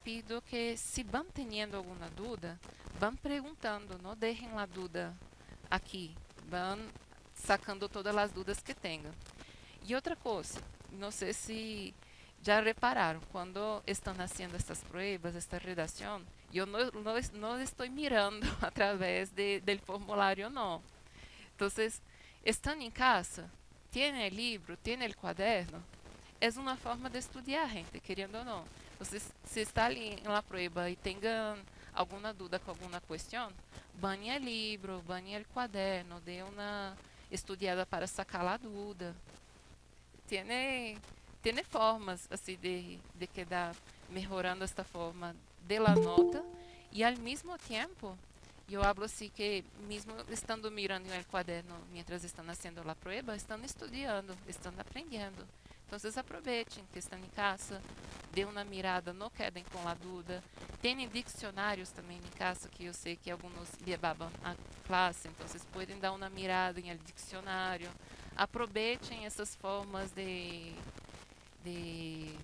pido que se van teniendo alguna duda, van perguntando, não deixem a dúvida aqui, van sacando todas as dúvidas que tenham. E outra coisa, não sei se já repararam, quando estão fazendo estas pruebas, esta redação, eu não estou mirando através do formulário, não. Então, estão em casa, têm o livro, têm o quaderno, é uma forma de estudar, gente, querendo ou não. Você, se está ali na prueba e tenha alguma dúvida com alguma questão, banhe o livro, banhe o quaderno, dê uma estudada para sacar a dúvida. Tiene formas assim de quedar melhorando esta forma de la nota e ao mesmo tempo eu hablo assim que mesmo estando mirando em el quaderno mientras estão fazendo a prueba, estão estudando, estão aprendendo. Então, aproveitem que estão em casa, dê uma mirada, não quedem com a dúvida. Tem dicionários também em casa, que eu sei que alguns levavam a classe, então vocês podem dar uma mirada em el dicionário. Aproveitem essas formas de, de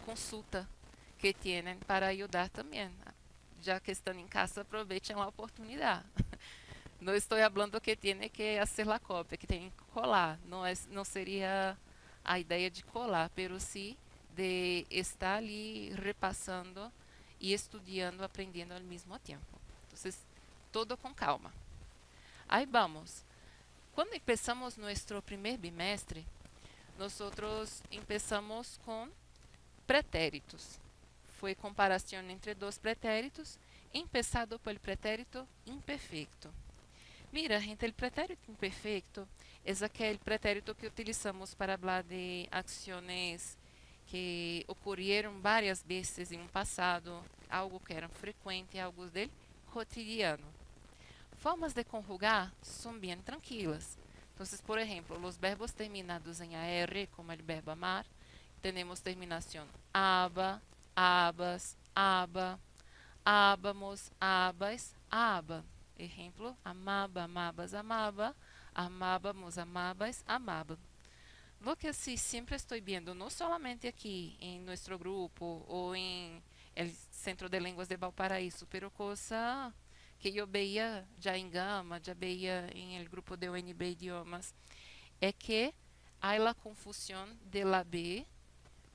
consulta que têm para ajudar também. Já que estão em casa, aproveitem a oportunidade. Não estou falando que tem que fazer a cópia, que tem que colar. Não seria a ideia de colar, mas sim de estar ali repassando e estudando, aprendendo ao mesmo tempo. Então, todo com calma. Aí vamos. Quando começamos nosso primeiro bimestre, nós começamos com pretéritos. Foi comparação entre dois pretéritos, empezado pelo pretérito imperfeito. Mira, gente, o pretérito imperfeito é aquele pretérito que utilizamos para falar de ações que ocorreram várias vezes em um passado, algo que era frequente, algo del cotidiano. Formas de conjugar são bem tranquilas. Então, por exemplo, os verbos terminados em AR, como o verbo amar, temos terminação aba, abas, aba, ábamos, abas, aba. Exemplo, amaba, amabas, amaba, amábamos, amabas, amaba. Lo que sí siempre estoy viendo, no solamente aquí en nuestro grupo o en el Centro de Lenguas de Valparaíso, pero cosa que yo veía ya en Gama, ya veía en el grupo de UNB Idiomas, é que há a confusão de la B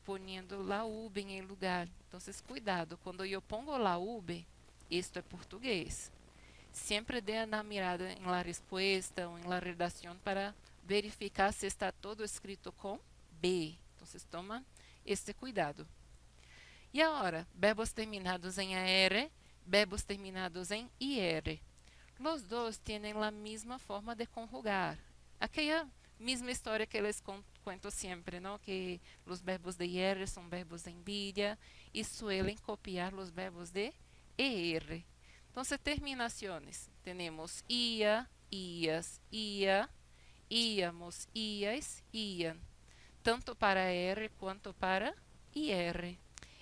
poniendo la UB em lugar. Então, cuidado, quando eu pongo la UB, isto é português. Sempre dê uma mirada em la resposta ou em la redação para verificar se está todo escrito com B. Então, toma este cuidado. E agora, verbos terminados em AR, verbos terminados em IR. Os dois têm a mesma forma de conjugar. Aquela mesma história que les conto sempre, não? Que os verbos de IR são verbos de envidia e suelen copiar os verbos de ER. Então, terminações. Temos ia, ias, ia, íamos, ias, iam. Tanto para R quanto para IR.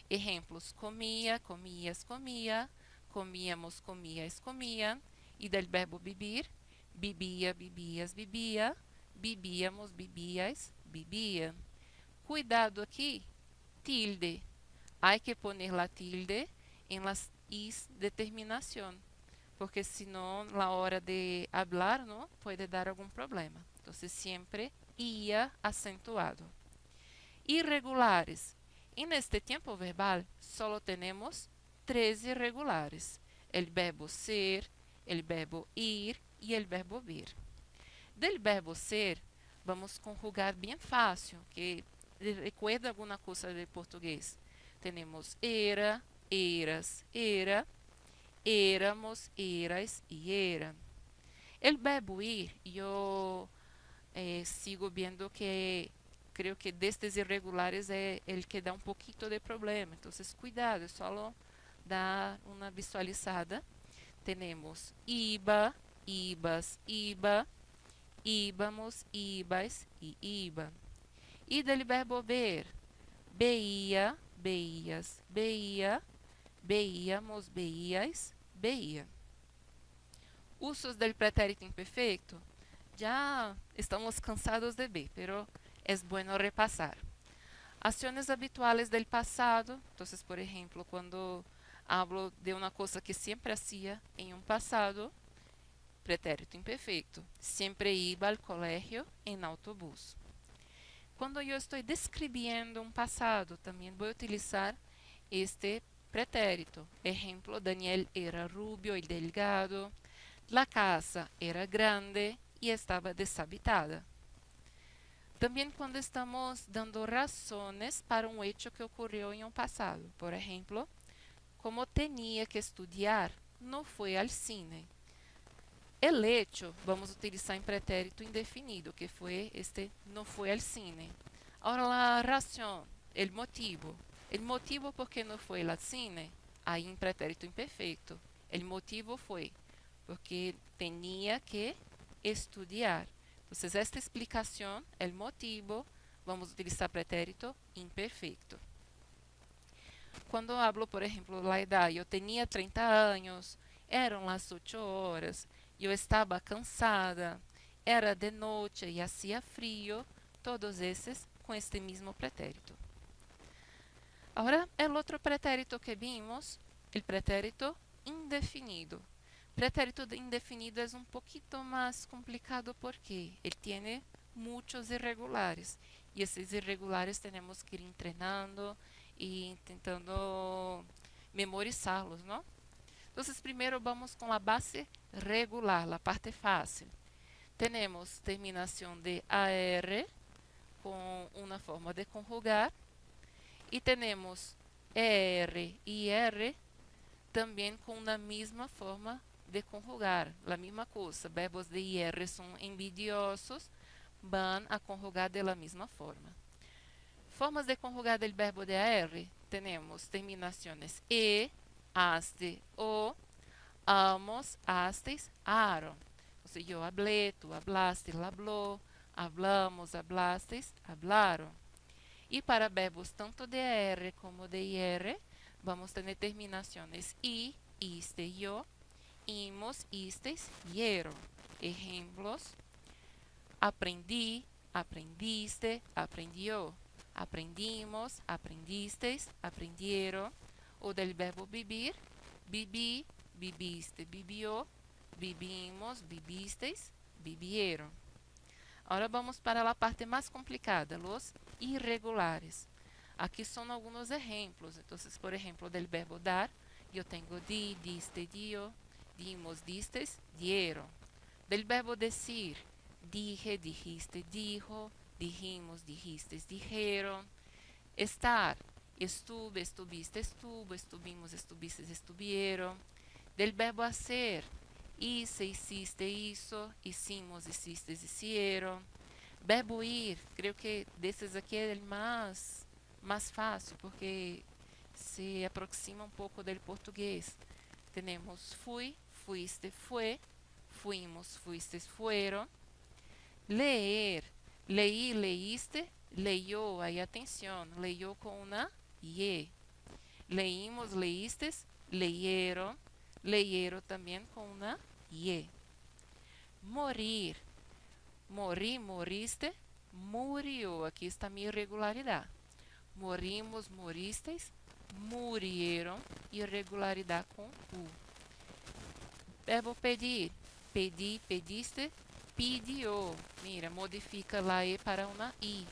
Exemplos: comia, comias, comia, comíamos, comias, comia. E del verbo vivir, vivia, vivias, vivia, vivíamos, vivias, vivia. Cuidado aqui, tilde. Há que poner la tilde em las is de terminação, porque senão, na hora de hablar, não pode dar algum problema. Então, sempre ia acentuado. Irregulares. E neste tempo verbal, só temos 13 irregulares: o verbo ser, o verbo ir e o verbo vir. Del verbo ser, vamos conjugar bem fácil, que recuerda alguma coisa de português. Temos era, eras, era, éramos, eras e era. O verbo ir, eu sigo vendo que creio que destes irregulares é o que dá um pouquinho de problema. Então, cuidado, só dá uma visualizada. Temos iba, ibas, iba, íbamos, ibas e iba. E del verbo ver, beia, beias, beia, veíamos, veías, veía. Usos del pretérito imperfeito. Já estamos cansados de ver, pero es bueno repasar. Acciones habituales del pasado. Entonces, por ejemplo, cuando hablo de una cosa que siempre hacía en un pasado, pretérito imperfeito. Siempre iba al colegio en autobús. Cuando yo estoy describiendo un pasado, también voy a utilizar este pretérito. Ejemplo, Daniel era rubio y delgado. La casa era grande y estaba deshabitada. También cuando estamos dando razones para un hecho que ocurrió en un pasado. Por ejemplo, como tenía que estudiar, no fue al cine. El hecho, vamos a utilizar en pretérito indefinido, que fue este no fue al cine. Ahora la razón, el motivo. El motivo por qué no fue al cine, ahí en pretérito imperfeito. El motivo fue porque tenía que estudiar. Entonces, esta explicación, el motivo, vamos a utilizar pretérito imperfeito. Cuando hablo, por ejemplo, la edad, yo tenía 30 años, eran las 8 horas, yo estaba cansada, era de noche y hacía frío, todos esos con este mismo pretérito. Ahora, el otro pretérito que vimos, el pretérito indefinido. Pretérito indefinido es un poquito más complicado porque él tiene muchos irregulares y esos irregulares tenemos que ir entrenando y intentando memorizarlos, ¿no? Entonces, primero vamos con la base regular, la parte fácil. Tenemos terminación de AR con una forma de conjugar y tenemos ER y R también con una misma forma de conjugar, la misma cosa. Verbos de IR son envidiosos, van a conjugar de la misma forma. Formas de conjugar del verbo de AR, tenemos terminaciones E, aste, o, amos, astes, aron. Ou seja, yo hablé, tú hablaste, él habló, hablamos, hablastes, hablaron. Y para verbos tanto de AR como de IR, vamos a tener terminaciones I, iste, yo, imos, istes, hieron. Ejemplos: aprendí, aprendiste, aprendió. Aprendimos, aprendisteis, aprendieron. O del verbo vivir, viví, viviste, vivió, vivimos, vivisteis, vivieron. Ahora vamos para la parte más complicada, los irregulares. Aquí son algunos ejemplos. Entonces, por ejemplo, del verbo dar, yo tengo di, diste, dio, dimos, distes, dieron. Del verbo decir, dije, dijiste, dijo, dijimos, dijistes, dijeron. Estar, estuve, estuviste, estuvo, estuvimos, estuvistes, estuvieron. Del verbo hacer, hice, hiciste, hizo, hicimos, hicistes, hicieron. Verbo ir, creo que desses aqui é o mais fácil, porque se aproxima um pouco do português. Temos fui, fuiste, fue, fuimos, fuistes, fueron. Leer, leí, leíste, leyó, aí atenção, leyó com uma ye. Leímos, leístes, leyeron, leyeron também com uma ye. Morir, morí, moriste, murió. Aqui está minha irregularidade. Morimos, moristeis, murieron, irregularidade com U. Verbo pedir, pedi, pediste, pidió. Mira, modifica lá E para uma I.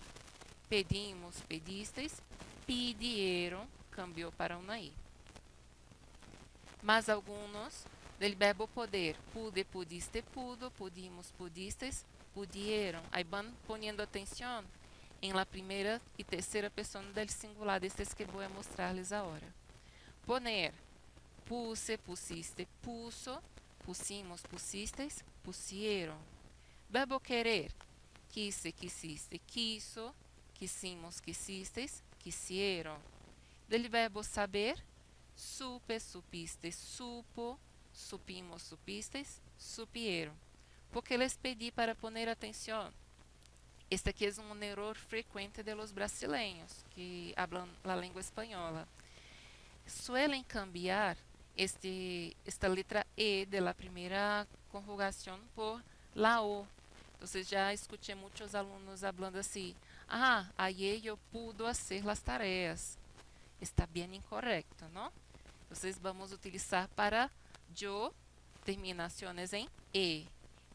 Pedimos, pedisteis, pidieron, cambiou para uma I. Mais alguns del verbo poder, pude, pudiste, pudo, pudimos, pudistes, pudieron. Aí van poniendo atenção em la primeira e terceira pessoa del singular destes que vou mostrar-lhes agora. Poner, puse, pusiste, puso, pusimos, pusistes, pusieron. Verbo querer, quise, quisiste, quiso, quisimos, quisistes, quisieron. Del verbo saber, supe, supiste, supo, supimos, supistes, supieron. Porque les pedí para poner atenção. Este aqui é um erro frequente de los brasileños que hablan la língua espanhola. Suelen cambiar esta letra E de la primera conjugación por la O. Entonces ya escuché muchos alumnos hablando así: ayer yo pudo hacer las tareas. Está bien incorrecto, ¿no? Entonces vamos a utilizar para yo terminaciones en e.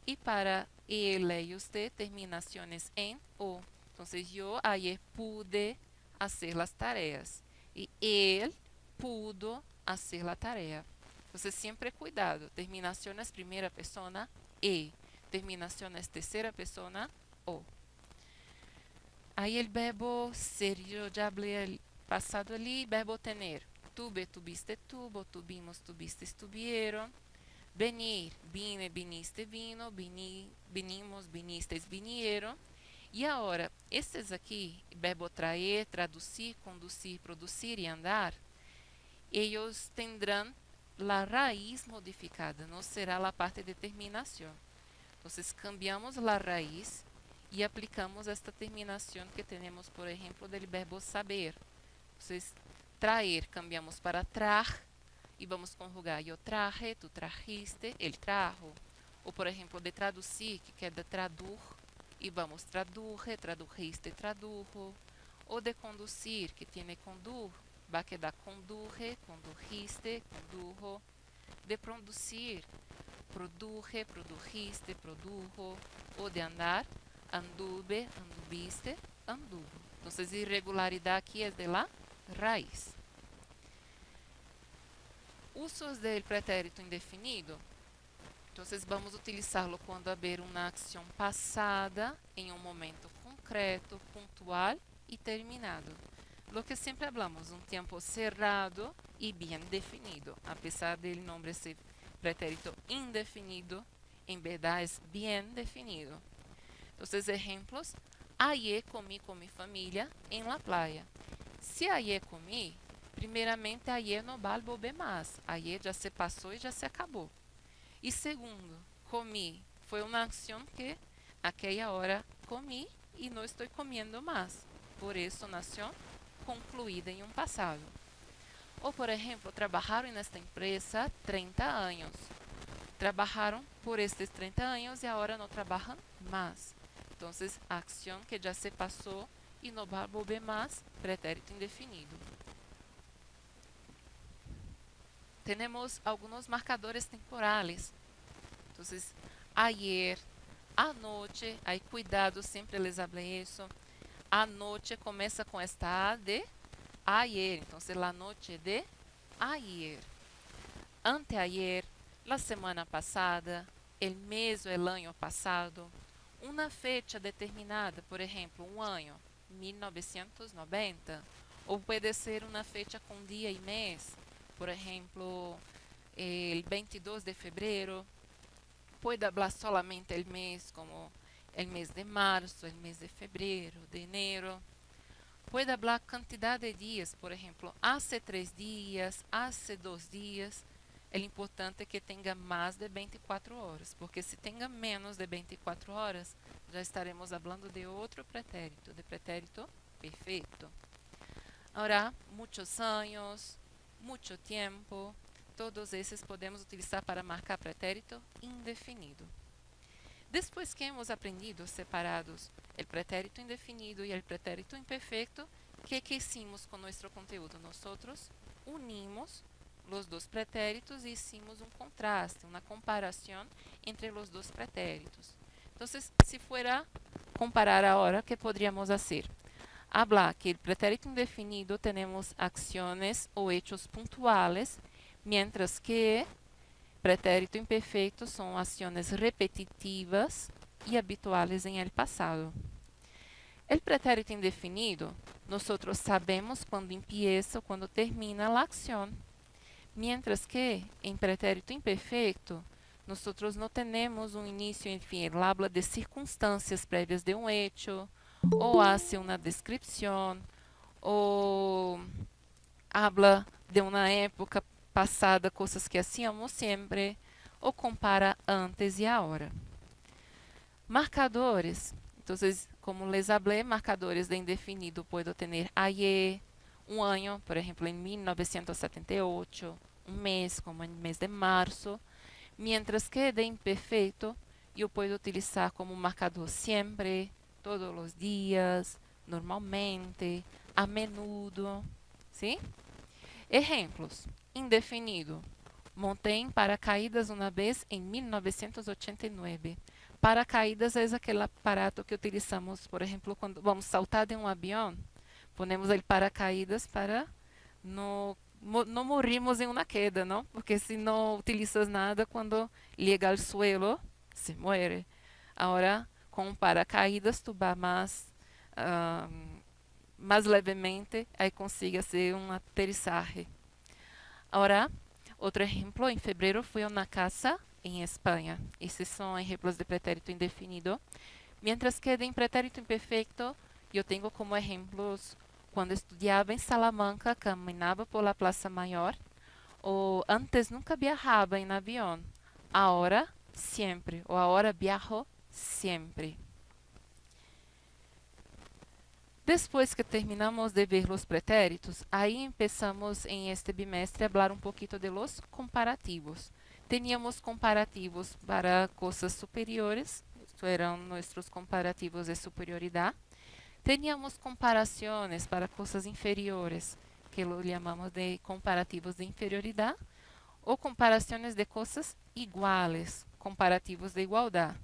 Y para él y usted terminaciones en o. Entonces yo ayer pude hacer las tareas. Y él pudo hacer la tarea. Entonces siempre cuidado. Terminaciones primera persona e. Terminaciones tercera persona o. Aí el verbo ser, yo ya hablé el pasado ali, verbo tener. Tuve, tuviste, tuvo, tuvimos, tuviste, estuvieron. Venir, vine, viniste, vino, vinimos, vinistes, vinieron. E agora, estes aqui, verbo traer, traduzir, conduzir, producir e andar, eles tendrão a raiz modificada, não será a parte de terminação. Então, cambiamos a raiz e aplicamos esta terminação que temos, por exemplo, do verbo saber. Então, traer, cambiamos para trar e vamos conjugar eu traje, tu trajiste, ele trajo. Ou, por exemplo, de traduzir, que é de tradur, e vamos traduje, tradujiste, tradujo. Ou de conduzir, que tem condur, vai quedar conduje, condujiste, condujo. De produzir, produje, produjiste, produjo. Ou de andar, anduve, anduviste, anduvo. Então, irregularidade aqui é de la raiz. Usos del pretérito indefinido. Então, vamos utilizá-lo quando haver uma ação passada em um momento concreto, pontual e terminado. Lo que sempre hablamos, um tempo cerrado e bem definido. A pesar del nombre ser pretérito indefinido, em verdade é bem definido. Então, exemplos. Ayer comí com minha família em la playa. Se ayer comí, primeiramente, ayer no va a volver mais. Ayer já se passou e já se acabou. E segundo, comi. Foi uma ação que aquela hora comi e não estou comendo mais. Por isso, nação concluída em um passado. Ou, por exemplo, trabalharam nesta empresa 30 anos. Trabalharam por estes 30 anos e agora não trabalham mais. Então, a ação que já se passou e não vai volver mais, pretérito indefinido. Temos alguns marcadores temporales. Então, ayer, anoche, aí cuidado, sempre les hablé isso. Anoche começa com esta A de ayer. Então, la noche de ayer. Anteayer, la semana passada, el mes ou el año passado. Uma fecha determinada, por exemplo, um ano, 1990. Ou pode ser uma fecha com dia e mês. Por exemplo, el 22 de febrero, puede hablar solamente el mes, como el mes de marzo, el mes de febrero, de enero. Puede hablar cantidad de días, por ejemplo, hace 3 días, hace 2 días. É importante que tenha mais de 24 horas, porque se tenha menos de 24 horas, já estaremos falando de outro pretérito, de pretérito perfeito. Agora, muitos anos, muito tempo, todos esses podemos utilizar para marcar pretérito indefinido. Depois que hemos aprendido separados o pretérito indefinido e o pretérito imperfeito, que hicimos com nosso conteúdo? Nós unimos os dois pretéritos e hicimos um contraste, uma comparação entre os dois pretéritos. Então, se fuera comparar agora, que poderíamos fazer? Hablar que el pretérito indefinido tenemos acciones o hechos puntuales, mientras que pretérito imperfeito son acciones repetitivas y habituales en el pasado. El pretérito indefinido, nosotros sabemos cuándo empieza o cuándo termina la acción, mientras que en pretérito imperfeito, nosotros no tenemos un inicio y fin. Él habla de circunstancias previas de un hecho, ou hace uma descrição, ou habla de uma época passada, coisas que hacíamos sempre, ou compara antes e agora. Marcadores. Então, como les hablé, marcadores de indefinido puedo ter ayer, um ano, por exemplo, em 1978, um mês, como em mês de março, mientras que de imperfeito, eu posso utilizar como marcador sempre, todos os dias, normalmente, a menudo, ¿sí? Ejemplos. Indefinido. Montei em paracaídas uma vez em 1989. Paracaídas é aquele aparato que utilizamos, por exemplo, quando vamos saltar de um avião. Ponemos el paracaídas para não morrimos em uma queda, não? Porque se não utilizas nada, quando chega ao suelo, se muere. Agora, com paracaídas, tu vas ah, mais levemente, aí consiga ser um aterrissagem. Agora, outro exemplo, em fevereiro fui a uma casa em Espanha. Esses são exemplos de pretérito indefinido. Mientras que de pretérito imperfeito, eu tenho como exemplos quando estudava em Salamanca, caminhava por la Plaza Maior, ou antes nunca viajava em avião. Agora, sempre. Ou agora viajo sempre. Depois que terminamos de ver os pretéritos, aí começamos em este bimestre a falar um pouquinho de los comparativos. Teníamos comparativos para coisas superiores, isto eram nossos comparativos de superioridade. Teníamos comparações para coisas inferiores, que lo chamamos de comparativos de inferioridade, ou comparações de coisas iguales, comparativos de igualdade.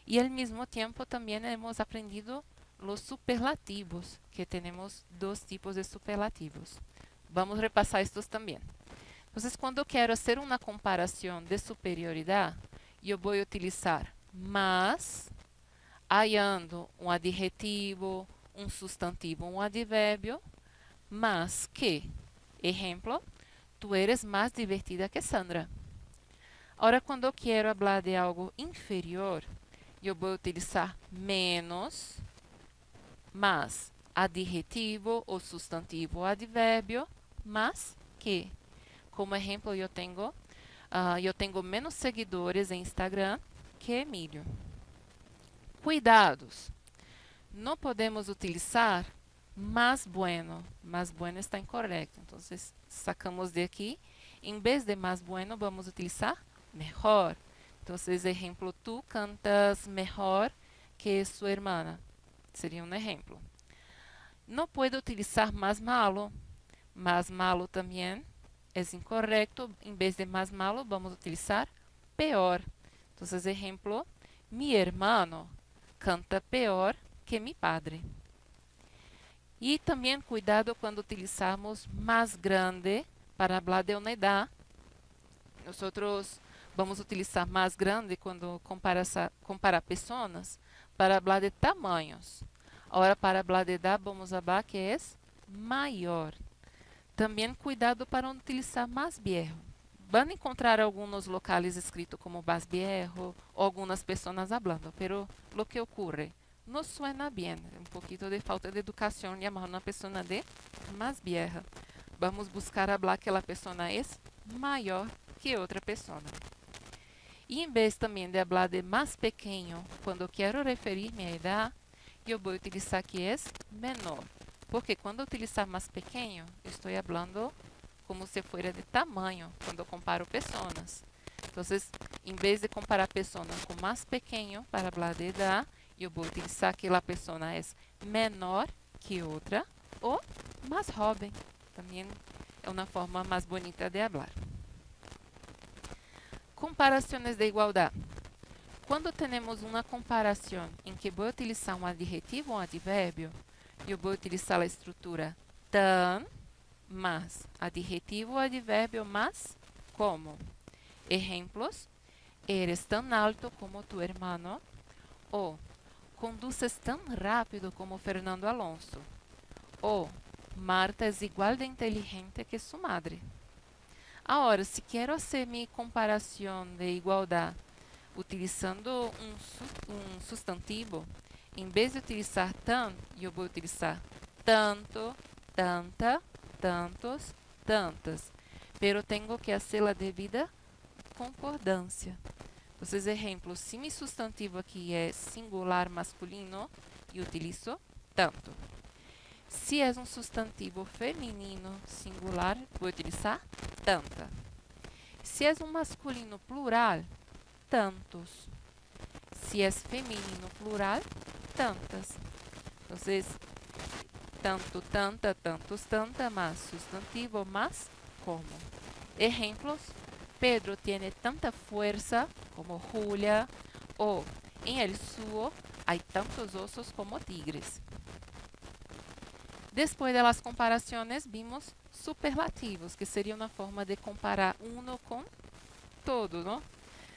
E ao mesmo tempo também hemos aprendido los superlativos, que temos dois tipos de superlativos. Vamos repassar estes também. Então, quando eu quero fazer uma comparação de superioridade, eu vou utilizar mas, hallando um adjetivo, um substantivo, um advérbio, mas que. Exemplo, tu eres mais divertida que Sandra. Agora, quando eu quero falar de algo inferior, eu vou utilizar menos, mas, adjetivo ou substantivo ou advérbio, mas que. Como exemplo, eu tenho menos seguidores em Instagram que Emílio. Cuidados. Não podemos utilizar más bueno. Más bueno está incorreto. Então, sacamos de aqui. Em vez de más bueno, vamos utilizar mejor. Então, exemplo, tu cantas mejor que sua irmã. Seria um exemplo. Não pode utilizar más malo. Más malo também é incorreto. Em vez de más malo, vamos utilizar peor. Então, exemplo, mi hermano canta peor que mi padre. E também cuidado quando utilizamos mais grande para falar de uma idade. Nós vamos utilizar mais grande quando comparar pessoas para falar de tamanhos. Agora, para falar de idade, vamos falar que é maior. Também cuidado para não utilizar mais viejo. Van encontrar alguns locais escritos como más viejo ou algumas pessoas falando, pero lo que ocorre não suena bien, um pouquinho de falta de educação chamar uma pessoa de más vieja. Vamos buscar falar que a pessoa é maior que outra pessoa. E em vez também de falar de mais pequeno, quando eu quero referir-me à idade, eu vou utilizar que é menor. Porque quando eu utilizar mais pequeno, estou falando como se fosse de tamanho, quando eu comparo pessoas. Então, em vez de comparar pessoas com mais pequeno para falar de idade, eu vou utilizar que a pessoa é menor que outra ou mais jovem. Também é uma forma mais bonita de falar. Comparações de igualdade. Quando temos uma comparação em que vou utilizar um adjetivo ou um advérbio, eu vou utilizar a estrutura tan, más, adjetivo ou advérbio más, como. Exemplos, eres tan alto como tu hermano, ou conduces tan rápido como Fernando Alonso, ou Marta é igual de inteligente que sua madre. Agora, se quero fazer minha comparação de igualdade utilizando um substantivo, em vez de utilizar tan, eu vou utilizar tanto, tanta, tantos, tantas. Pero tenho que fazer a devida concordância. Vocês, exemplos, se meu substantivo aqui é singular masculino, eu utilizo tanto. Se é um substantivo feminino singular, vou utilizar tanta. Se é um masculino plural, tantos. Se é feminino plural, tantas. Então, tanto, tanta, tantos, tanta, más sustantivo, más como. Ejemplos: Pedro tiene tanta fuerza como Julia, o en el suo hay tantos osos como tigres. Después de las comparaciones vimos superlativos, que sería una forma de comparar uno con todo, ¿no?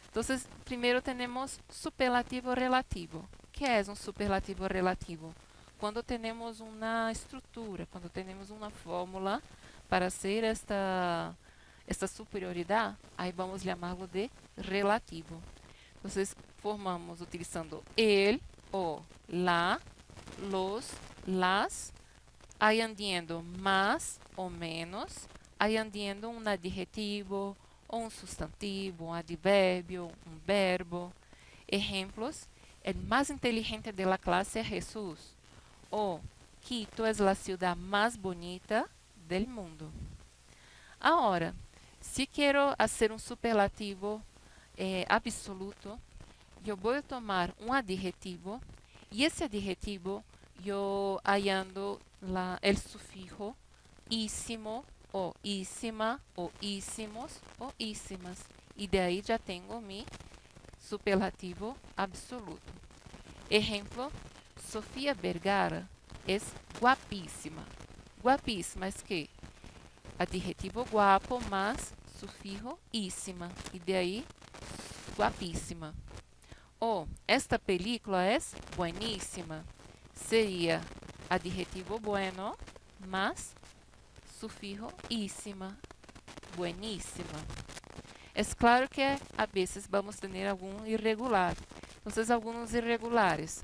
Entonces, primero tenemos superlativo relativo. ¿Qué es un superlativo relativo? Cuando tenemos una estructura, cuando tenemos una fórmula para hacer esta superioridad, ahí vamos a llamarlo de relativo. Entonces, formamos utilizando el, o, la, los, las, añadiendo más o menos, añadiendo un adjetivo, o un sustantivo, un adverbio, un verbo. Ejemplos: el más inteligente de la clase es Jesús, o Quito es la ciudad más bonita del mundo. Ahora, si quiero hacer un superlativo absoluto, yo voy a tomar un adjetivo y ese adjetivo yo añado el sufijo ísimo, o ísima, o ísimos, o ísimas. Y de ahí ya tengo mi superlativo absoluto. Ejemplo: Sofía Vergara es guapísima. Guapísima es que adjetivo guapo más sufijo ísima. Y de ahí guapísima. O esta película es buenísima. Sería adjetivo bueno más sufijo ísima, buenísima. Es claro que a veces vamos a tener algún irregular. Entonces, algunos irregulares.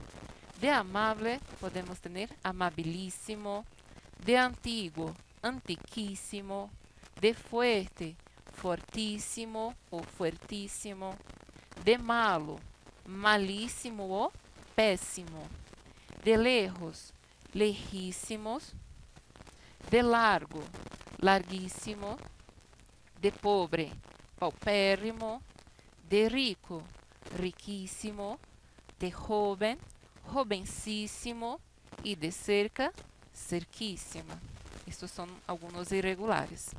De amable podemos tener amabilísimo. De antiguo, antiquísimo. De fuerte, fortísimo o fuertísimo. De malo, malísimo o péssimo. De lejos, lejísimos. De largo, larguísimo. De pobre, paupérrimo. De rico, riquísimo. De joven, jovencísimo. Y de cerca, cerquísima. Estos son algunos irregulares.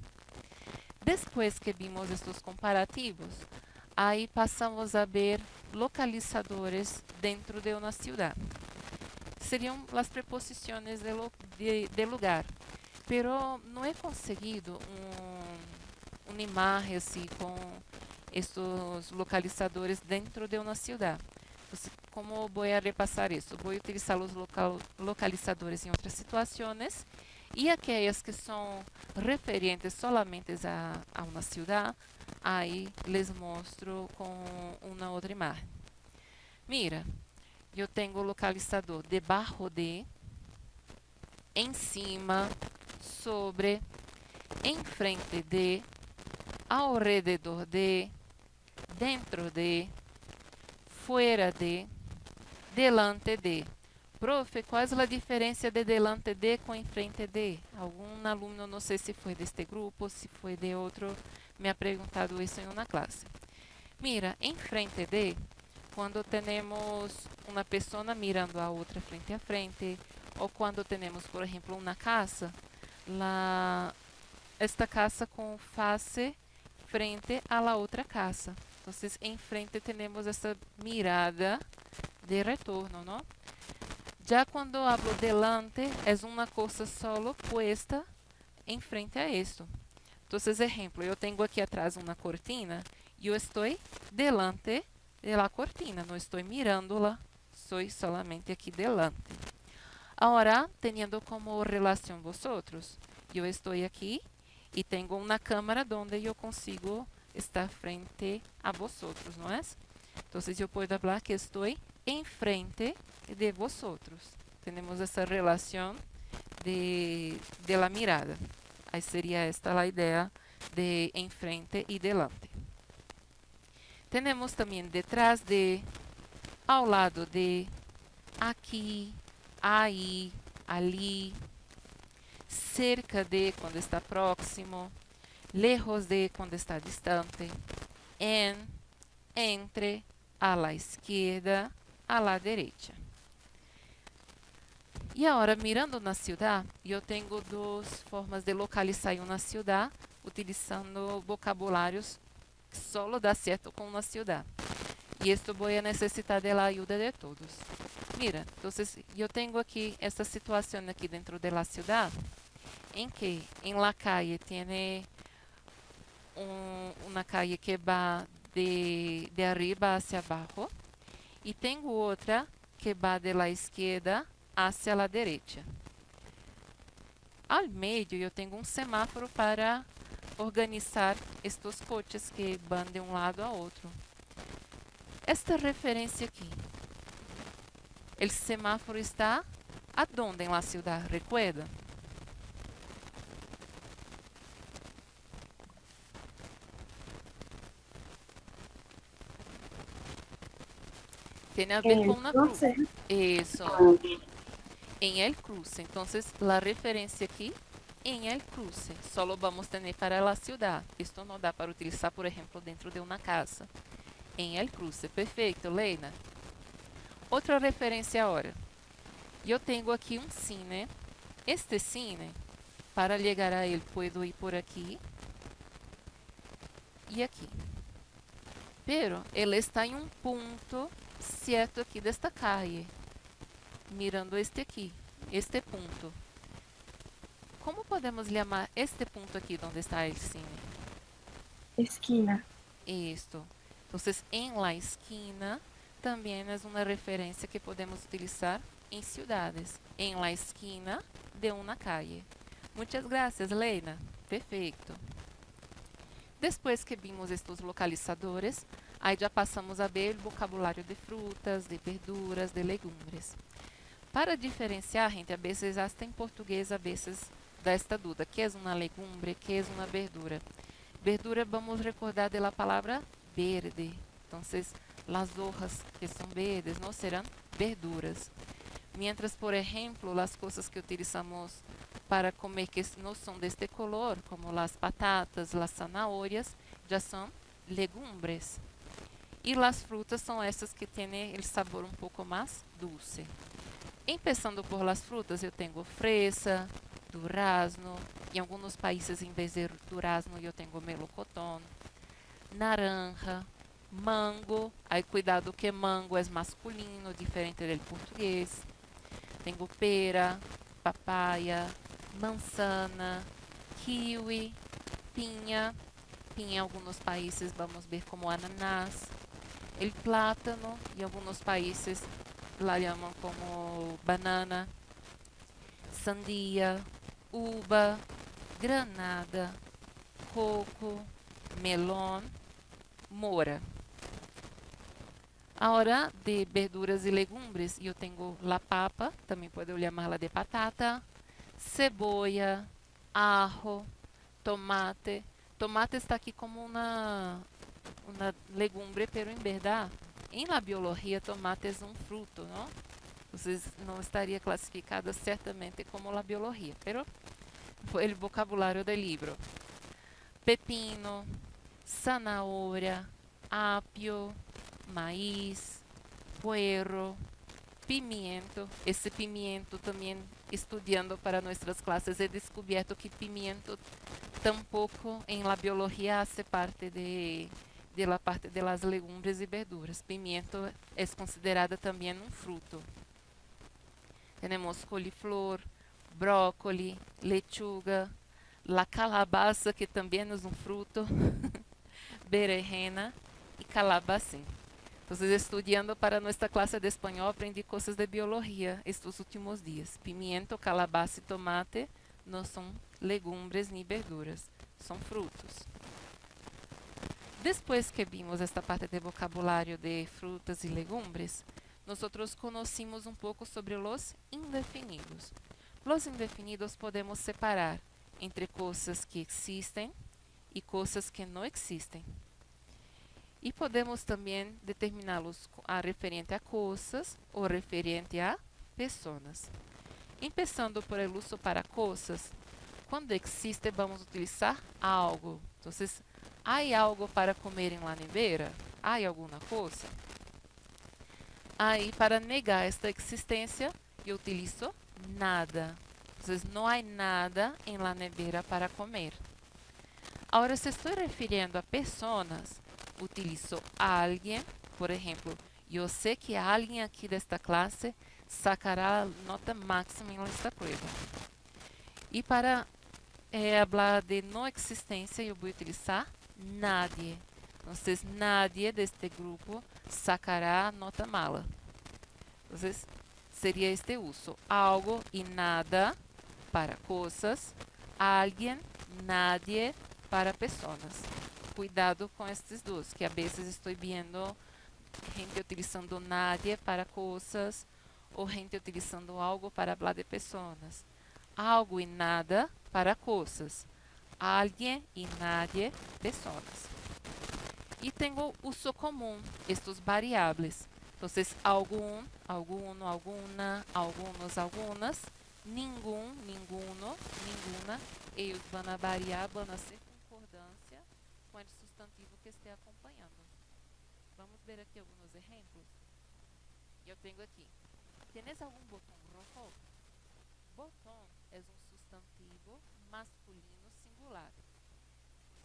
Después que vimos estos comparativos, aí passamos a ver localizadores dentro de uma cidade. Seriam as preposições de lugar, pero não é conseguido uma imagem assim com estes localizadores dentro de uma cidade. Como vou repassar isso? Vou utilizar os localizadores em outras situações e aquelas que são referentes solamente a uma cidade, aí les mostro com uma outra imagem. Mira, eu tenho o localizador debaixo de, em cima, sobre, em frente de, ao redor de, dentro de, fuera de, delante de. Profe, qual é a diferença de delante de com enfrente de? Algum aluno, não sei se foi deste grupo, se foi de outro, me ha perguntado isso em uma classe. Mira, enfrente de, quando temos uma pessoa mirando a outra frente a frente, ou quando temos, por exemplo, uma casa, esta casa com face frente a la outra casa. Então, enfrente temos essa mirada de retorno, não? Já quando hablo delante, é uma coisa solo puesta em frente a isso. Então, exemplo, eu tenho aqui atrás uma cortina e eu estou delante da cortina, não estou mirando-la, sou solamente aqui delante. Agora, tendo como relação vosotros, eu estou aqui e tenho uma câmera onde eu consigo estar frente a vosotros, não é? Então, eu posso falar que estou em frente de vosotros. Temos essa relação de la mirada. Aí seria esta a ideia de enfrente e delante. Temos também detrás de, ao lado de, aqui, aí, ali, cerca de quando está próximo, lejos de quando está distante, en, entre, a la esquerda, a la derecha. E agora, mirando na cidade, eu tenho duas formas de localizar uma cidade, utilizando vocabulários que só dá certo com uma cidade. E isto vou necessitar da ajuda de todos. Mira, então eu tenho aqui esta situação aqui dentro da cidade, em que em la calle tiene uma calle que va de arriba hacia abajo e tenho outra que va de la izquierda hacia la derecha. Ao meio eu tenho um semáforo para organizar estes coches que vão de um lado a outro. Esta referência aqui, o semáforo está aonde em la ciudad, recuerda? Tem a ver com una cruz. Entonces, Isso, em el cruce. Então, a referência aqui em el cruce. Solo vamos ter para la ciudad. Isto não dá para utilizar, por exemplo, dentro de uma casa. Em el cruce. Perfeito, Leina. Outra referência agora. Eu tenho aqui um cine. Este cine, para chegar a ele, puedo ir por aqui e aqui. Pero ele está em um ponto certo aqui desta calle, mirando este aqui, este ponto. Como podemos chamar este ponto aqui onde está o cine? esquina. Isto. Então, em la esquina também é uma referência que podemos utilizar em cidades. Em la esquina de uma calle. Muitas graças, Leina. Perfeito. Depois que vimos estes localizadores, aí já passamos a ver o vocabulário de frutas, de verduras, de legumes. Para diferenciar, gente, a vezes hasta em português, a vezes dá esta dúvida, que é uma legumbre, que é uma verdura. Verdura, vamos recordar da palavra verde. Então, as hojas que são verdes não serão verduras. Mientras, por exemplo, as coisas que utilizamos para comer que não são deste color, como as batatas, as zanahorias, já são legumbres. E as frutas são essas que têm o sabor um pouco mais dulce. Empezando por las frutas, eu tenho fresa, durazno, em alguns países, em vez de durazno, eu tenho melocotão, naranja, mango, aí cuidado que mango é masculino, diferente do português. Tenho pera, papaya, manzana, kiwi, pinha. Pinha em alguns países vamos ver como ananás. El plátano, em alguns países la chamam como banana. Sandia, uva, granada, coco, melão, mora. Agora, de verduras e legumes, eu tenho la papa, também pode chamá-la de batata, cebola, ajo, tomate. Tomate está aqui como uma legumbre, pero em verdade, em la biologia, tomate é um fruto, não? Vocês não estaria classificada certamente como la biologia, pero foi o vocabulário do livro. Pepino, zanahoria, apio, maíz, puerro, pimiento. Esse pimiento também, estudando para nossas classes, he descoberto que pimiento tampouco em la biologia hace parte de la parte de las legumbres e verduras. Pimiento é considerada também um fruto. Temos coliflor, brócoli, lechuga, la calabaza, que também é um fruto, berenjena e calabacín. Então, estudando para nossa classe de espanhol, aprendi coisas de biologia estes últimos dias. Pimiento, calabaza e tomate não são legumbres nem verduras, são frutos. Depois que vimos esta parte de vocabulário de frutas e legumbres, nós conhecemos um pouco sobre os indefinidos. Os indefinidos podemos separar entre coisas que existem e coisas que não existem. E podemos também determiná-los a referente a coisas ou referente a pessoas. Começando por el uso para coisas, quando existe, vamos utilizar algo. Então, há algo para comer em la nevera? Há alguma coisa? Aí, para negar esta existência, eu utilizo nada. Entonces, no hay nada en la nevera para comer. Ahora, si estoy refiriendo a personas, utilizo alguien. Por ejemplo, yo sé que alguien aquí de esta clase sacará la nota máxima en esta prueba. Y para hablar de no existencia, yo voy a utilizar nadie. Entonces, nadie de este grupo sacará nota mala. Entonces, sería este uso. Algo y nada para cosas. Alguien, nadie para personas. Cuidado com estes dois, que a vezes estou vendo gente utilizando nadie para coisas ou gente utilizando algo para falar de pessoas. Algo e nada para coisas. Alguém e nadie, pessoas. E tenho uso comum, estes variáveis. Então, algum, alguno, alguna, algunos, algunas, nenhum, ninguno, ninguna. Eles vão variar, vão ser concordância com o substantivo que esteja acompanhando. Vamos ver aqui alguns exemplos. Eu tenho aqui. ¿Tienes algum botão rojo? Botão é um substantivo masculino singular.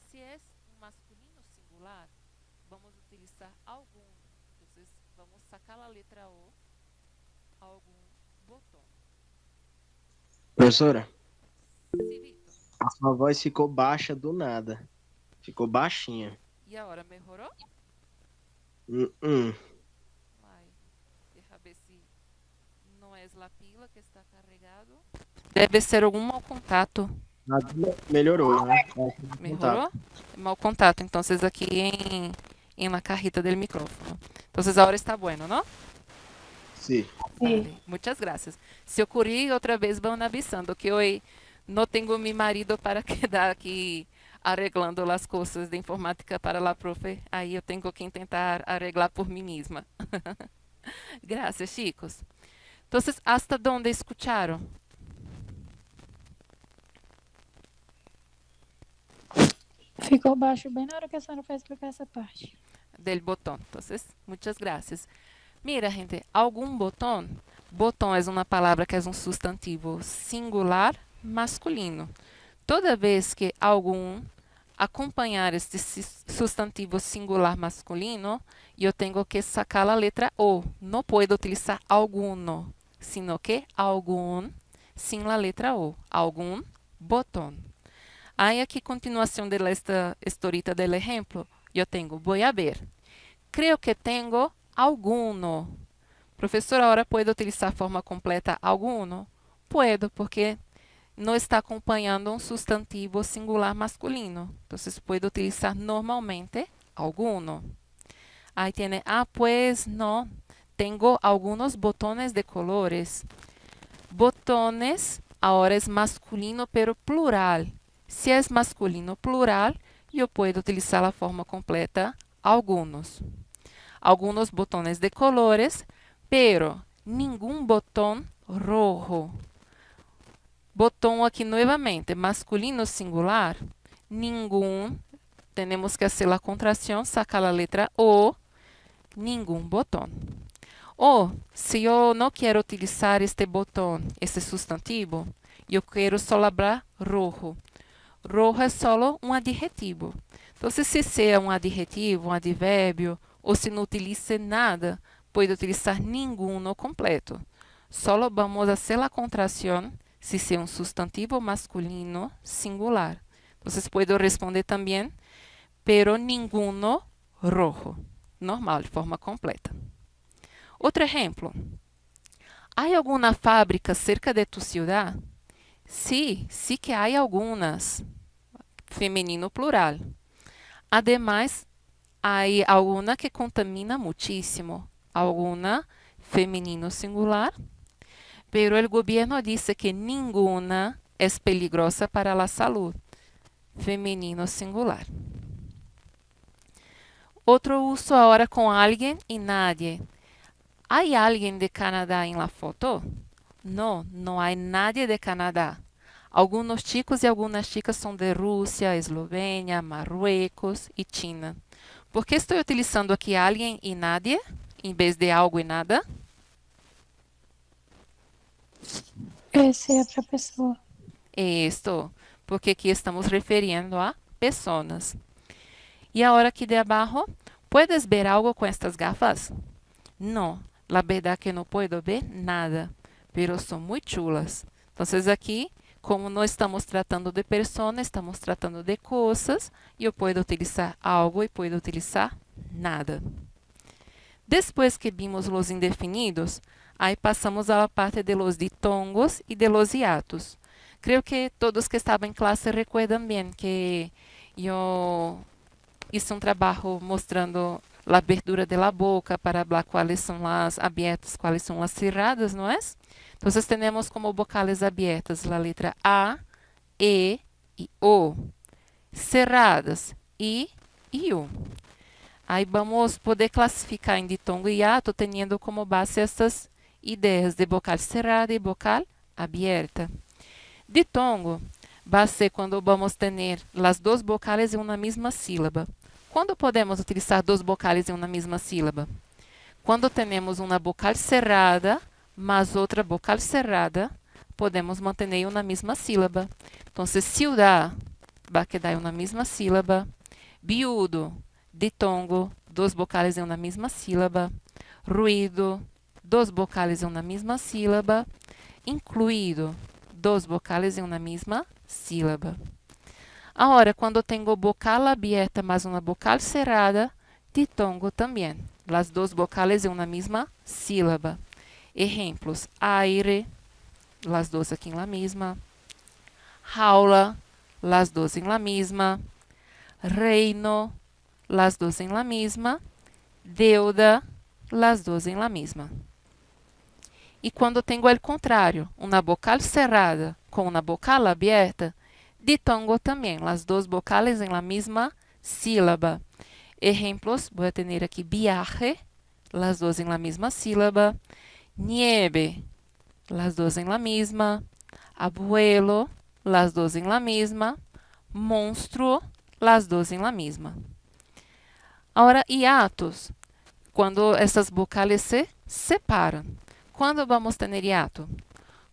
Se é um masculino singular, vamos utilizar algum. Então, vamos sacar a letra O, algum botão. Professora, Sim, Vitor. a sua voz ficou baixa do nada. Ficou baixinha. E agora, melhorou? Vai. Deixa eu ver se não é a pila que está carregado. Deve ser algum mau contato. Melhorou, né? Melhorou? Mau contato. Então, aqui em la cajita del micrófono. Então, agora está bueno, não? Sim. Vale. Muchas gracias. Se ocorrer outra vez, vão avisando que hoje não tenho meu marido para quedar aqui arreglando as coisas de informática para a profe. Aí eu tenho que tentar arreglar por mim mesma. Gracias, chicos. Então, hasta onde escutaram? Ficou baixo bem na hora que a senhora foi explicar essa parte. Del botão. Então, muchas gracias. Mira, gente, algum botão. Botão é uma palavra que é um substantivo singular masculino. Toda vez que algum acompanhar este substantivo singular masculino, eu tenho que sacar a letra O. Não posso utilizar alguno, sino que algum, sem a letra O. Algum botão. Aí, aqui, continuação desta historita do exemplo, eu tenho, vou a ver. Creio que tenho alguno. Professor, agora pode utilizar a forma completa alguno? Puedo, porque não está acompanhando um substantivo singular masculino. Então, pode utilizar normalmente alguno. Aí tem, pues no, tenho algunos botones de colores. Botones, agora é masculino, pero plural. Se é masculino plural, eu posso utilizar a forma completa algunos. Algunos botones de colores, pero nenhum botão rojo. Botão aqui novamente, masculino singular, nenhum. Temos que fazer a contração, sacar a letra O, nenhum botão. Ou, se eu não quero utilizar este botão, este substantivo, eu quero só falar rojo. Rojo é só um adjetivo. Então, se é um adjetivo, um advérbio, ou se não utiliza nada, pode utilizar nenhum no completo. Só vamos fazer a contração se é um substantivo masculino singular. Então, pode responder também, pero ninguno rojo. Normal, de forma completa. Outro exemplo. Há alguma fábrica cerca de tu ciudad? Sí, sí que hay algunas. Femenino plural. Además, hay alguna que contamina muchísimo. Alguna femenino singular. Pero el gobierno dice que ninguna es peligrosa para la salud. Femenino singular. Outro uso agora com alguém e nadie. ¿Hay alguien de Canadá en la foto? No, no hay nadie de Canadá. Algunos chicos y algunas chicas son de Rusia, Eslovenia, Marruecos y China. ¿Por qué estoy utilizando aquí alguien y nadie en vez de algo y nada? Essa é outra pessoa. Esto, porque aqui estamos referindo a pessoas. E agora aqui de abaixo, ¿puedes ver algo com estas gafas? No, la verdad que no puedo ver nada, pero son muy chulas. Entonces aqui, como não estamos tratando de persona, estamos tratando de coisas, eu posso utilizar algo e posso utilizar nada. Depois que vimos os indefinidos, aí passamos à parte de los ditongos e de los hiatos. Creio que todos que estavam em classe recuerdam bem que eu hice um trabalho mostrando a abertura da boca para falar quais são as abertas, quais são as cerradas, não é? Então, temos como vocales abertas a letra A, E e O. Cerradas, I e U. Aí vamos poder classificar em ditongo e hiato tendo como base essas ideias de vocal cerrada e vocal aberta. Ditongo vai ser quando vamos ter as duas vocales em uma mesma sílaba. Quando podemos utilizar duas vocales em uma mesma sílaba? Quando temos uma vocal cerrada, mas outra vocal cerrada, podemos manter na mesma sílaba. Então, ciudad vai quedar em uma mesma sílaba. Viudo, ditongo, duas vocales em uma mesma sílaba. Ruído, duas vocales em uma mesma sílaba. Incluído, duas vocales em uma mesma sílaba. Agora, quando tenho vocal aberta mais uma vocal cerrada, ditongo também. As duas vocales em uma mesma sílaba. Exemplos: aire, as duas aqui em la mesma. Jaula, as duas em la mesma. Reino, as duas em la mesma. Deuda, as duas em la mesma. E quando tenho o contrário, uma vocal cerrada com uma vocal aberta, ditongo também, as duas vocales em la mesma sílaba. Exemplos, vou ter aqui viaje, as duas em la mesma sílaba. Nieve, las dos en la misma. Abuelo, las dos en la misma. Monstruo, las dos en la misma. Agora, hiatos, quando essas vocales se separam. Quando vamos ter hiato?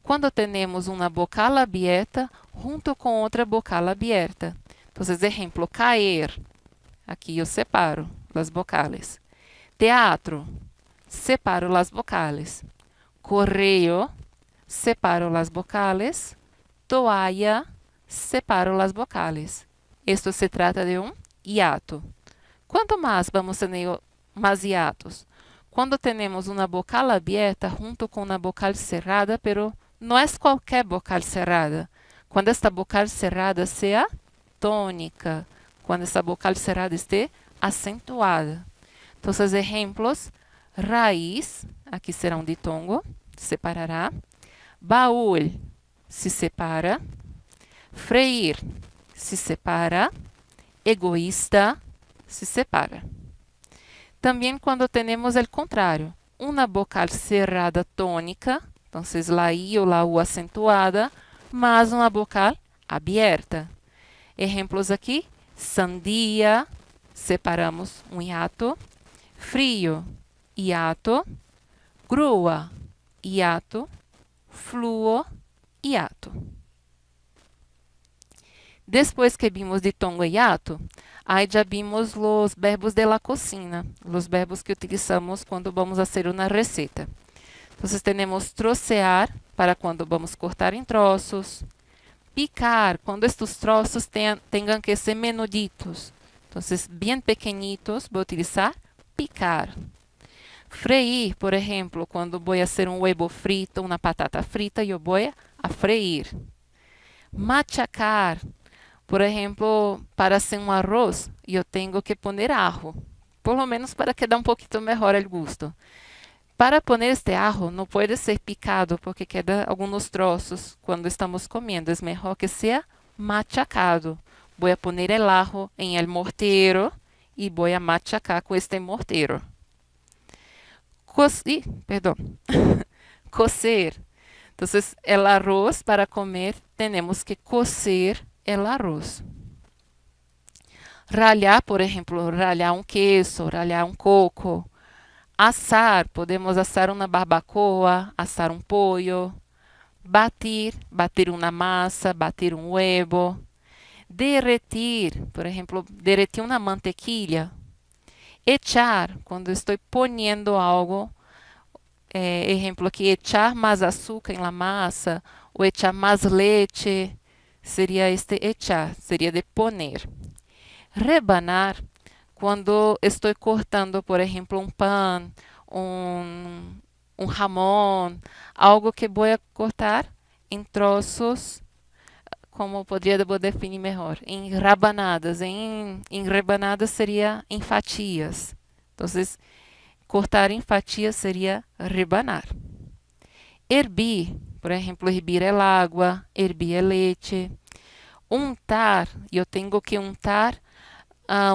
Quando temos uma vocal aberta junto com outra vocal aberta. Então, exemplo, cair. Aqui eu separo as vocales. Teatro, separo as vocales. Correio, separo as vocales. Toalla, separo as vocales. Isto se trata de um hiato. Quanto mais vamos ter mais hiatos? Quando temos uma vocal aberta junto com uma vocal cerrada, pero não é qualquer vocal cerrada. Quando esta vocal cerrada seja tônica, quando esta vocal cerrada esteja acentuada. Então, exemplos: raiz, aqui será um ditongo, separará. Baú, se separa. Freir, se separa. Egoísta, se separa. Também quando temos o contrário, uma vocal cerrada tônica, então la I ou la U acentuada, mas uma vocal aberta. Exemplos aqui: sandia, separamos um hiato. Frio, hiato. Grua, hiato. Fluo, hiato. Depois que vimos ditongo e hiato, aí já vimos os verbos de la cocina, os verbos que utilizamos quando vamos fazer uma receita. Então, temos trocear, para quando vamos cortar em troços. Picar, quando estes troços tenham que ser menuditos. Então, bem pequenitos, vou utilizar picar. Freír, por exemplo, quando vou fazer um huevo frito, uma batata frita, eu vou a freír. Machacar, por exemplo, para hacer um arroz, eu tenho que poner ajo, por lo menos para que dê um pouquinho melhor o gosto. Para poner este ajo, não pode ser picado, porque queda alguns troços quando estamos comendo. É melhor que seja machacado. Vou a poner el ajo em el mortero e vou a machacar com este mortero. Cocer. Então, el arroz para comer, temos que cocer el arroz. Ralhar, por exemplo, ralhar um queso, ralhar um coco. Assar, podemos assar uma barbacoa, assar um pollo. bater una masa, bater un huevo. Derretir, por ejemplo, derretir una mantequilla. Echar, quando estou poniendo algo, ejemplo aqui, echar más açúcar en la masa, ou echar más leche, seria este echar, seria de poner. Rebanar, quando estou cortando, por exemplo, um pão, um jamón, algo que vou cortar em troços, como poderia definir melhor, em rabanadas. Em rebanadas seria em fatias. Então, cortar em fatias seria rebanar. Hervir, por exemplo, hervir é água, hervir é leite. Untar, eu tenho que untar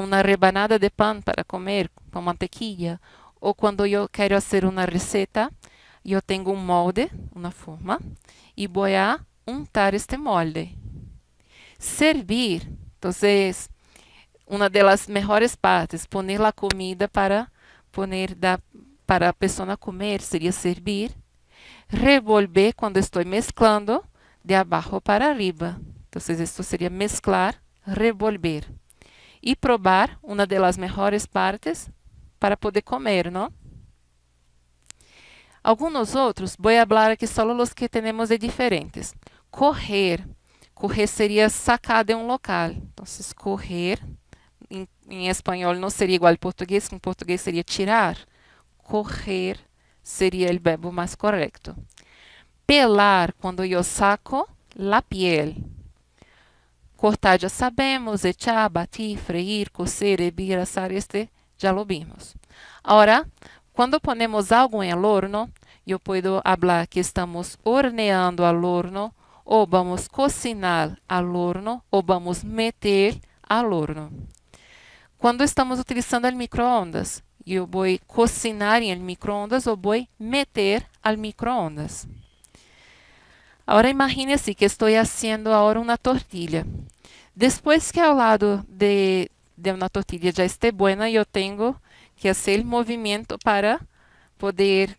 uma rebanada de pão para comer com mantequilla. Ou quando eu quero fazer uma receita, eu tenho um molde, uma forma, e vou a untar este molde. Servir, então, uma das melhores partes, poner a comida para a pessoa comer, seria servir. Revolver, quando estou mesclando, de abaixo para arriba. Então, isso seria mesclar, revolver. E probar, uma das melhores partes, para poder comer, não? Alguns outros, vou falar aqui só os que temos de diferentes. Correr. Correr seria sacar de um local. Então, correr, em espanhol não seria igual ao português, que em português seria tirar. Correr seria o verbo mais correto. Pelar, quando eu saco la piel. Cortar já sabemos, echar, batir, freír, cocer, hervir, assar, já lo vimos. Agora, quando ponemos algo em el horno, eu posso falar que estamos horneando al horno, ou vamos cocinar al horno, ou vamos meter al horno. Quando estamos utilizando el microondas, eu vou cocinar em el microondas ou vou meter al microondas. Agora imagine-se que estou fazendo agora uma tortilha. Depois que ao lado de uma tortilha já esteja boa, eu tenho que fazer o movimento para poder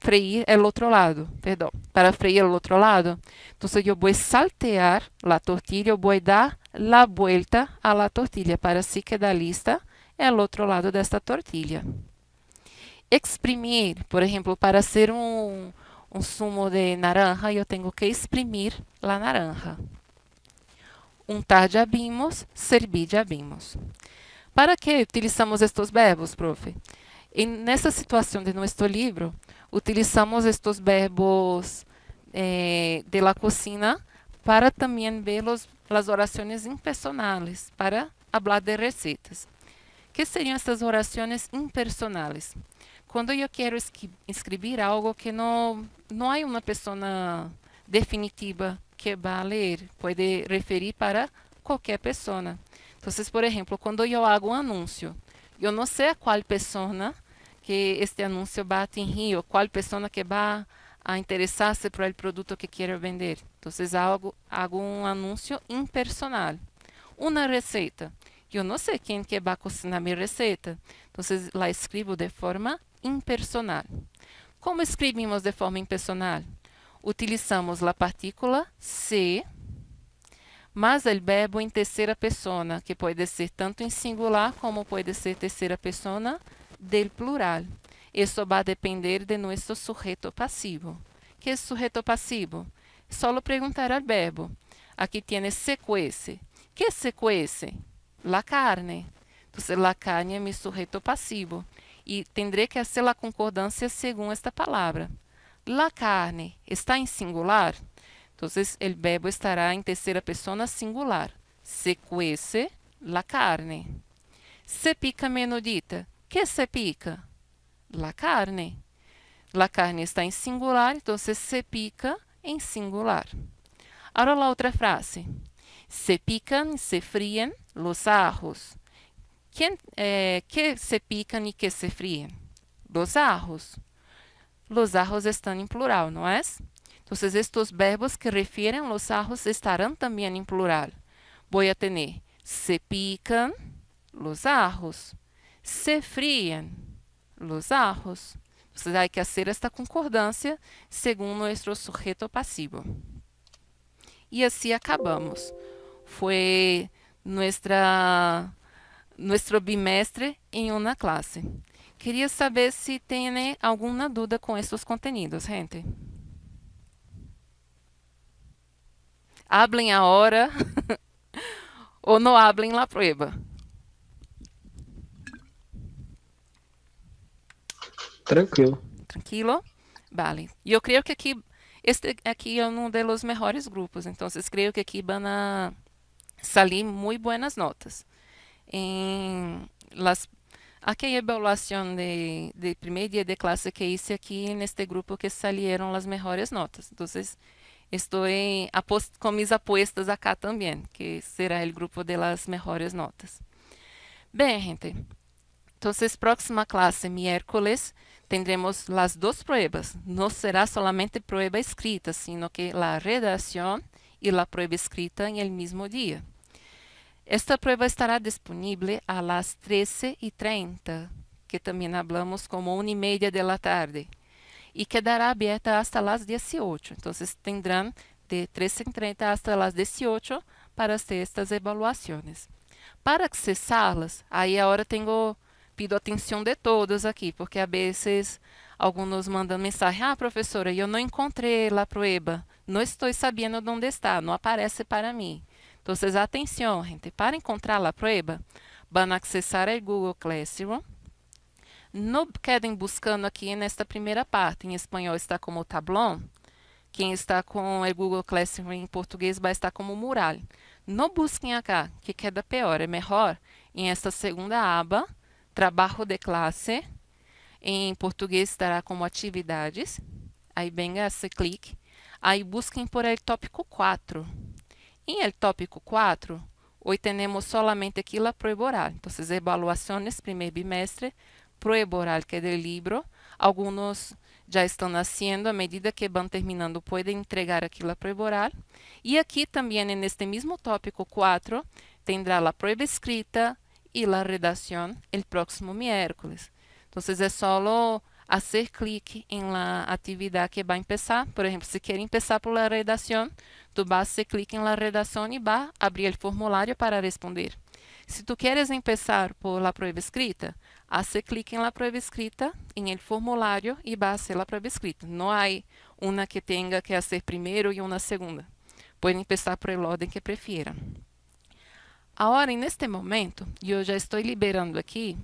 freír el outro lado, perdão, para freír el outro lado. Então, eu vou saltear a tortilha, eu vou dar a vuelta a la tortilha para assim quedar lista el outro lado desta tortilha. Exprimir, por exemplo, para ser um sumo de naranja, eu tenho que exprimir a naranja. Untar já vimos, servir já vimos. Para que utilizamos estes verbos, profe? Nessa situação de nosso livro, utilizamos estes verbos de la cocina para também ver as orações impersonais, para falar de receitas. Que seriam essas orações impersonais? Quando eu quero escrever algo que não há uma pessoa definitiva que vá ler, pode referir para qualquer pessoa. Então, por exemplo, quando eu hago um anúncio, eu não sei a qual pessoa que este anúncio vai atingir, ou qual pessoa que vai a interessar-se por el produto que quero vender. Então, hago um anúncio impersonal. Uma receita. Eu não sei quem que vai cocinar minha receita. Então, lá escrevo de forma impersonal. Como escrevemos de forma impersonal? Utilizamos a partícula se, mas o verbo em terceira pessoa, que pode ser tanto em singular como pode ser terceira pessoa del plural. Isso vai depender de nosso sujeito passivo. Que é sujeito passivo? Só perguntar ao verbo. Aqui tem se cuece. Que se cuece? La carne. Então, la carne é meu sujeito passivo. E tendré que fazer a concordância segundo esta palavra. La carne está em singular. Então, o verbo estará em terceira pessoa singular. Se cuece la carne. Se pica menudita. Que se pica? La carne. La carne está em singular, então se pica em singular. Agora a outra frase. Se pican, se fríen los ajos. Que se pican e que se fríen? Los ajos. Los ajos estão em plural, não é? Então, estes verbos que refieren los ajos estarão também em plural. Vou a ter se pican los ajos. Se fríen los ajos. Entonces hay que hacer esta concordancia según nuestro sujeto pasivo. Y así acabamos. Fue nuestro bimestre en una clase. Queria saber se tem alguma dúvida com esses contenidos, gente. Hablem agora ou não hablem la prueba. Tranquilo. Tranquilo? Vale. E eu creio que aqui, este aqui é um dos melhores grupos, então creio que aqui vão a salir muito buenas notas. Em aquella evaluación de primer día de clase que hice aquí en este grupo que salieron las mejores notas. Entonces, estoy con mis apuestas acá también, que será el grupo de las mejores notas. Bien, gente. Entonces, próxima clase, miércoles, tendremos las dos pruebas. No será solamente prueba escrita, sino que la redacción y la prueba escrita en el mismo día. Esta prueba estará disponible a las 13:30, que también hablamos como 1:30 de la tarde, y quedará abierta hasta las 18. Entonces tendrán de 13:30 hasta las 18 para hacer estas evaluaciones. Para accesarlas, aí agora pido atenção de todos aqui, porque a vezes alguns mandam mensagem: ah, professora, eu não encontrei a prueba, não estou sabendo onde está, não aparece para mim. Então, atenção, gente, para encontrar a prueba, vão acessar o Google Classroom. Não quedem buscando aqui nesta primeira parte. Em espanhol está como tablón. Quem está com o Google Classroom em português vai estar como mural. Não busquem acá, que queda pior. É melhor em esta segunda aba, trabalho de classe. Em português estará como atividades. Aí venga esse clique. Aí busquem por el tópico 4. Em el tópico 4, hoje temos solamente aqui a prueba oral. Então, evaluações, primeiro bimestre, prueba oral que é do livro. Alguns já estão haciendo, a medida que vão terminando, podem entregar aqui a prueba oral. E aqui também, neste mesmo tópico 4, tendrá a prueba escrita e a redação el próximo miércoles. Então, é só fazer clique em la atividade que vai começar. Por exemplo, se quer começar por la redação, tu vas a hacer clic en la redacción y va a abrir el formulario para responder. Si tú quieres empezar por la prueba escrita, hace clic en la prueba escrita, en el formulario y va a hacer la prueba escrita. No hay una que tenga que hacer primero y una segunda. Pueden empezar por el orden que prefieran. Ahora, en este momento, yo ya estoy liberando aquí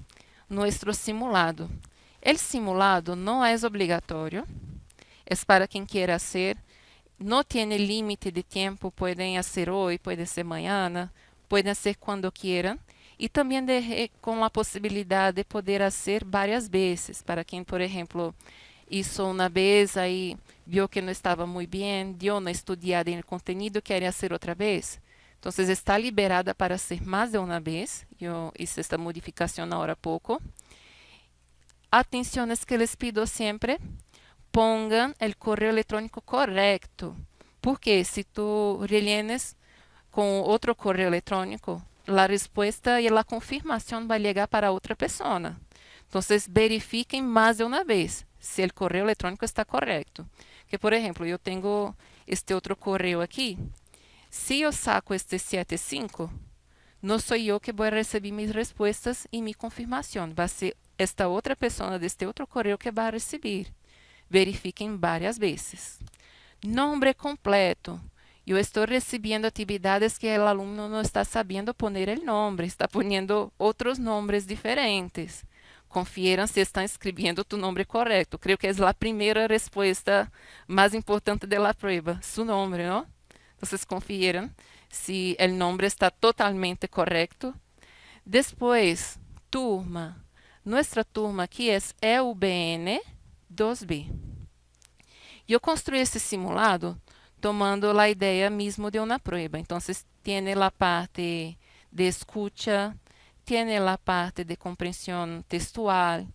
nuestro simulado. El simulado no es obligatorio, es para quien quiera hacer. No tiene límite de tiempo, pueden hacer hoy, puede ser mañana, pueden hacer cuando quieran. Y también con la posibilidad de poder hacer varias veces. Para quien, por ejemplo, hizo una vez, ahí vio que no estaba muy bien, dio una estudiada en el contenido, quiere hacer otra vez. Entonces está liberada para hacer más de una vez. Yo hice esta modificación ahora poco. Atenciones que les pido siempre. Pongan el correo electrónico correcto, porque si tú rellenes con otro correo electrónico, la respuesta y la confirmación va a llegar para otra persona. Entonces, verifiquen más de una vez si el correo electrónico está correcto. Que, por ejemplo, yo tengo este otro correo aquí. Si yo saco este 75, no soy yo que voy a recibir mis respuestas y mi confirmación. Va a ser esta otra persona de este otro correo que va a recibir. Verifiquem várias vezes. Nombre completo. Eu estou recebendo atividades que o aluno não está sabendo poner o nome, está poniendo outros nomes diferentes. Confieram se estão escrevendo tu nome correto. Creio que é a primeira resposta mais importante da prueba, su nome, não? Vocês confieram se o nome está totalmente correto. Depois, turma. Nossa turma aqui é EUBN 2B. Eu construí esse simulado tomando a ideia mesmo de uma prueba. Então, tem a parte de escuta, tem a parte de compreensão textual,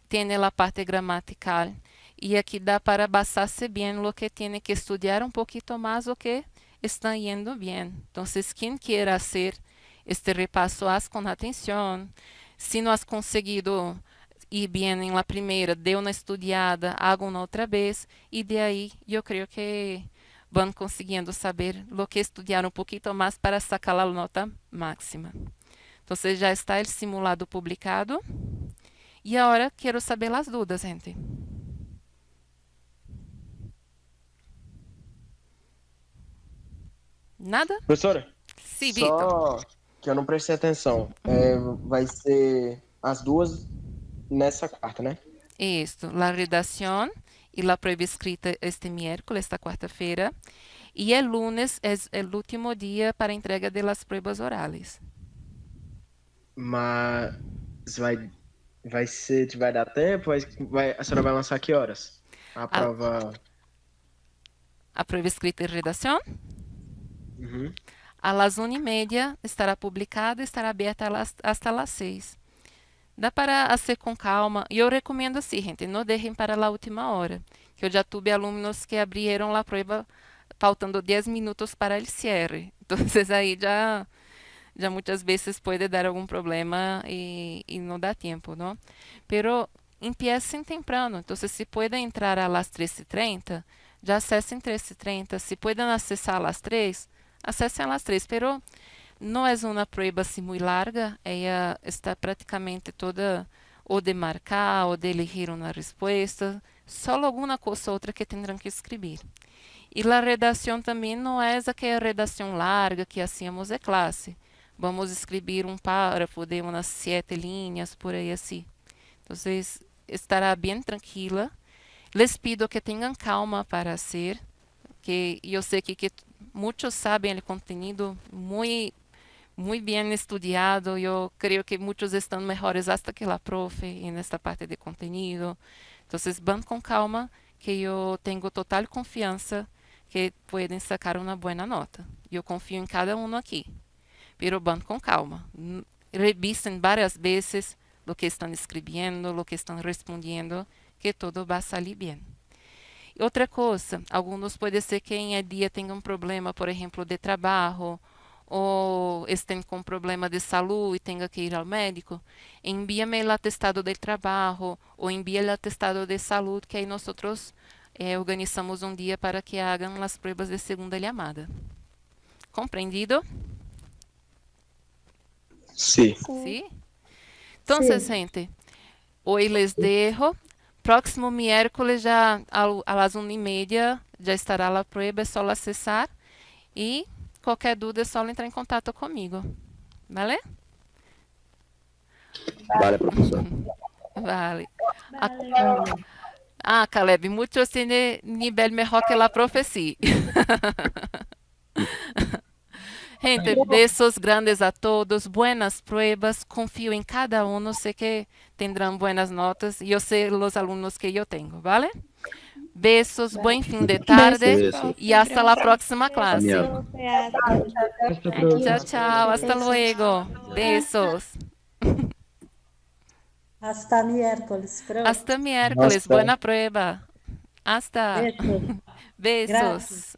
tem a parte gramatical. E aqui dá para basar-se bem lo que tem que estudar um pouquinho mais o que está indo bem. Então, quem queira fazer este repasso, haz com atenção. Se não has conseguido ir bien en la primera, dê una estudiada, haga una otra vez, y de ahí yo creo que van consiguiendo saber lo que estudiar un poquito más para sacar la nota máxima. Entonces ya está el simulado publicado. Y ahora quiero saber las dudas, gente. Nada? Professora, Sí, Vitor. só que eu não prestei atenção. Vai ser as duas nessa quarta, né? Esto, la redacción y la prueba escrita este miércoles, esta quarta-feira. Y el lunes es el último día para entrega de las pruebas orales. Mas vai dar tempo? A senhora vai lançar que horas? A prova. A prueba escrita y redacción Uhum. a las 1:30 estará publicada, estará abierta hasta las 6. Dá para hacer com calma. E eu recomendo assim, gente, não deixem para a última hora. Que eu já tive alunos que abriram a prova faltando 10 minutos para o cierre. Então, aí já muitas vezes pode dar algum problema e não dá tempo, não? Pero empiecem temprano. Então, se podem entrar a las 3:30, já acessem 3:30. Se podem acessar a las 3, acessem a las 3. Pero não é uma prova assim muito larga, ela está praticamente toda ou de marcar ou de elegir uma resposta, só alguma coisa ou outra que terão que escrever. E a redação também não é aquela redação larga que hacíamos em classe. Vamos escrever um párrafo de umas 7 linhas, por aí assim. Então, estará bem tranquila. Les pido que tenham calma para hacer, que eu sei que muitos sabem o conteúdo muito bem estudado. Eu creio que muitos estão melhores hasta que a profe nesta parte de conteúdo. Então, vão com calma, que eu tenho total confiança que podem sacar uma boa nota. Eu confio em cada um aqui. Pero vão com calma. Revisem várias vezes o que estão escrevendo, o que estão respondendo, que todo vai sair bem. Outra coisa, alguns pode ser que em dia tenham um problema, por exemplo, de trabalho, ou estén com problema de saúde e tenha que ir ao médico, envíame o atestado de trabalho ou envie o atestado de saúde, que aí nós organizamos um dia para que hagam as pruebas de segunda chamada. Compreendido? Sim. ¿Sí? Entonces, gente, hoy les dejo. Próximo miércoles, já a las 1:30, já estará a prueba, é só acessar. E qualquer dúvida é só entrar em contato comigo. Vale? Vale, professor. Vale. Caleb, muitos têm nível melhor que a profecia. Gente, besos grandes a todos, buenas pruebas, confío en cada uno, sé que tendrán buenas notas, yo sé los alumnos que yo tengo, ¿vale? Besos, buen fin de tarde Besos. y hasta la próxima clase. Genial. Chao, chao, hasta luego. Besos. Hasta miércoles. Pronto. Hasta miércoles, Hasta. buena prueba. Hasta. Besos. Besos.